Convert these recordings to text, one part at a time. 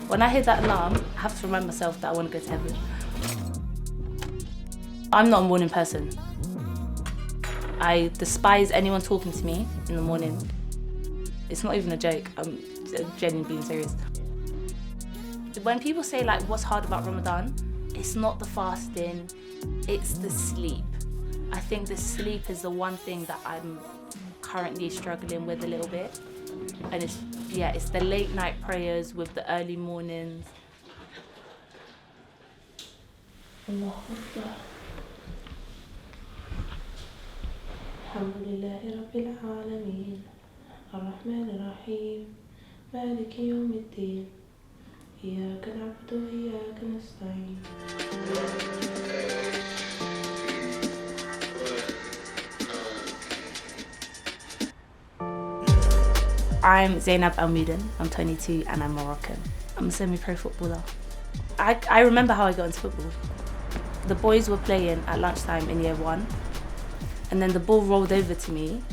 When I hear that alarm, I have to remind myself that I want to go to heaven. I'm not a morning person. I despise anyone talking to me in the morning. It's not even a joke, I'm genuinely being serious. When people say like, what's hard about Ramadan? It's not the fasting, it's the sleep. I think the sleep is the one thing that I'm currently struggling with a little bit. And it's the late night prayers with the early mornings. Allahu Akbar. Alhamdulillahi Rabbil Alameen. Ar-Rahman Ar-Rahim. Maliki Yawmiddin. Iyyaka na'budu wa iyyaka nasta'in. I'm Zainab El-Mouden, I'm 22 and I'm Moroccan. I'm a semi-pro footballer. I remember how I got into football. The boys were playing at lunchtime in year 1 and then the ball rolled over to me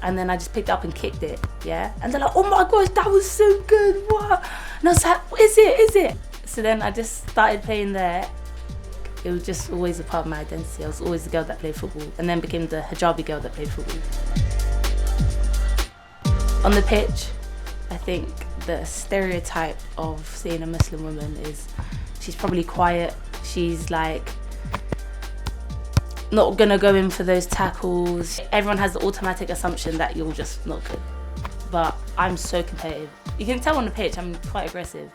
and then I just picked it up and kicked it, yeah? And they're like, oh my gosh, that was so good, what? And I was like, is it? So then I just started playing there. It was just always a part of my identity. I was always the girl that played football and then became the hijabi girl that played football. On the pitch, I think the stereotype of seeing a Muslim woman is she's probably quiet, she's like not gonna go in for those tackles. Everyone has the automatic assumption that you're just not good. But I'm so competitive. You can tell on the pitch I'm quite aggressive.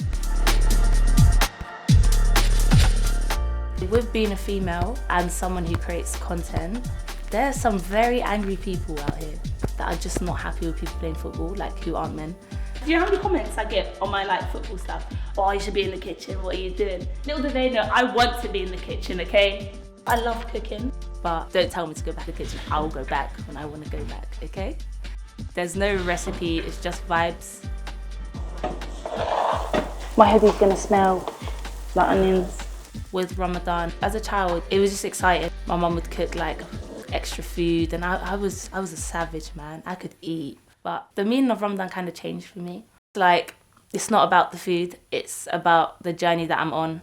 With being a female and someone who creates content, there are some very angry people out here that are just not happy with people playing football, like who aren't men. Do you know how many comments I get on my like football stuff? Oh, you should be in the kitchen, what are you doing? Little do they know, I want to be in the kitchen, okay? I love cooking, but don't tell me to go back to the kitchen. I'll go back when I want to go back, okay? There's no recipe, it's just vibes. My head is gonna smell like onions. With Ramadan, as a child, it was just exciting. My mum would cook like extra food and I was a savage, man. I could eat. But the meaning of Ramadan kind of changed for me. Like, it's not about the food, it's about the journey that I'm on.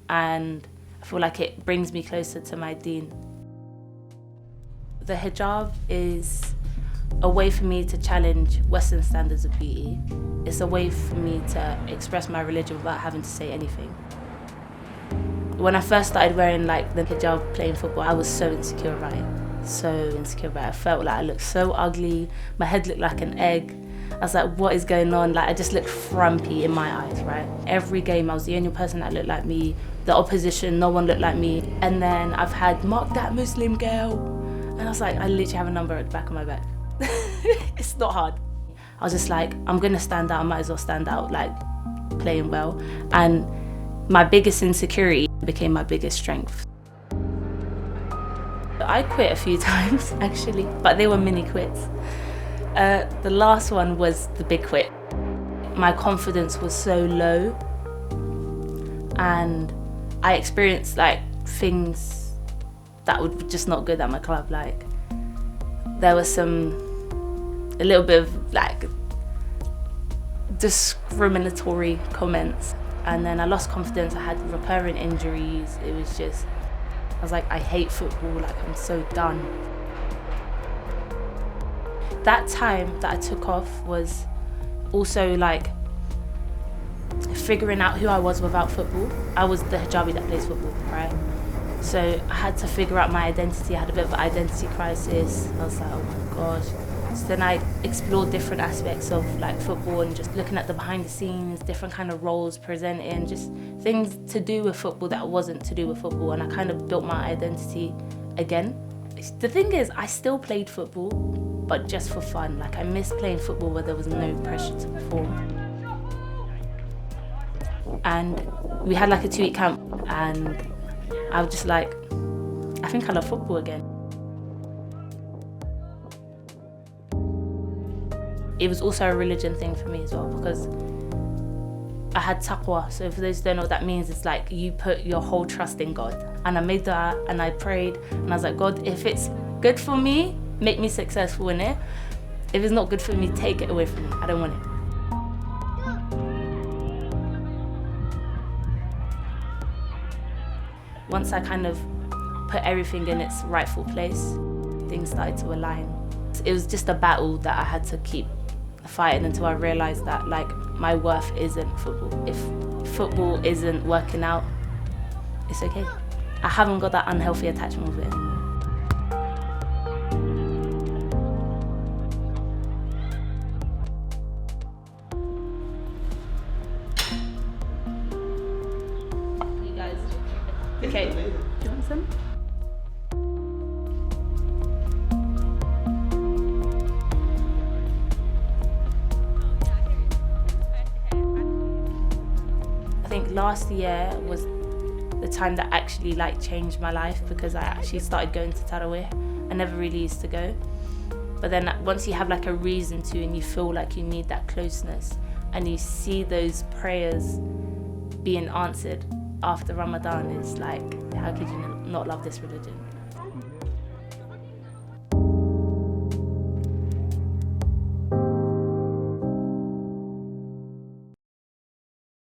And I feel like it brings me closer to my deen. The hijab is a way for me to challenge Western standards of beauty. It's a way for me to express my religion without having to say anything. When I first started wearing like the hijab playing football, I was so insecure about it. So insecure about it. I felt like I looked so ugly. My head looked like an egg. I was like, what is going on? Like, I just looked frumpy in my eyes, right? Every game, I was the only person that looked like me. The opposition, no one looked like me. And then I've had, mark that Muslim girl. And I was like, I literally have a number at the back of my back. It's not hard. I was just like, I'm gonna stand out, I might as well stand out, like playing well. And my biggest insecurity became my biggest strength. I quit a few times actually, but they were mini quits. The last one was the big quit. My confidence was so low and I experienced like things that were just not good at my club. Like there was a little bit of like discriminatory comments. And then I lost confidence, I had recurrent injuries. It was just, I was like, I hate football, like I'm so done. That time that I took off was also like figuring out who I was without football. I was the hijabi that plays football, right? So I had to figure out my identity. I had a bit of an identity crisis. I was like, oh my gosh. So then I explored different aspects of like football and just looking at the behind the scenes, different kind of roles presenting, just things to do with football that wasn't to do with football. And I kind of built my identity again. The thing is, I still played football, but just for fun. Like I miss playing football where there was no pressure to perform. And we had like a 2-week camp and I was just like, I think I love football again. It was also a religion thing for me as well because I had taqwa. So for those who don't know what that means, it's like you put your whole trust in God. And I made that and I prayed and I was like, God, if it's good for me, make me successful in it. If it's not good for me, take it away from me. I don't want it. once I kind of put everything in its rightful place, things started to align. It was just a battle that I had to keep fighting until I realised that like my worth isn't football. If football isn't working out, it's okay. I haven't got that unhealthy attachment with it anymore. You guys, okay, do you want some? I think last year was the time that actually like changed my life, because I actually started going to Tarawih. I never really used to go. But then once you have like a reason to, and you feel like you need that closeness, and you see those prayers being answered after Ramadan, it's like, how could you not love this religion?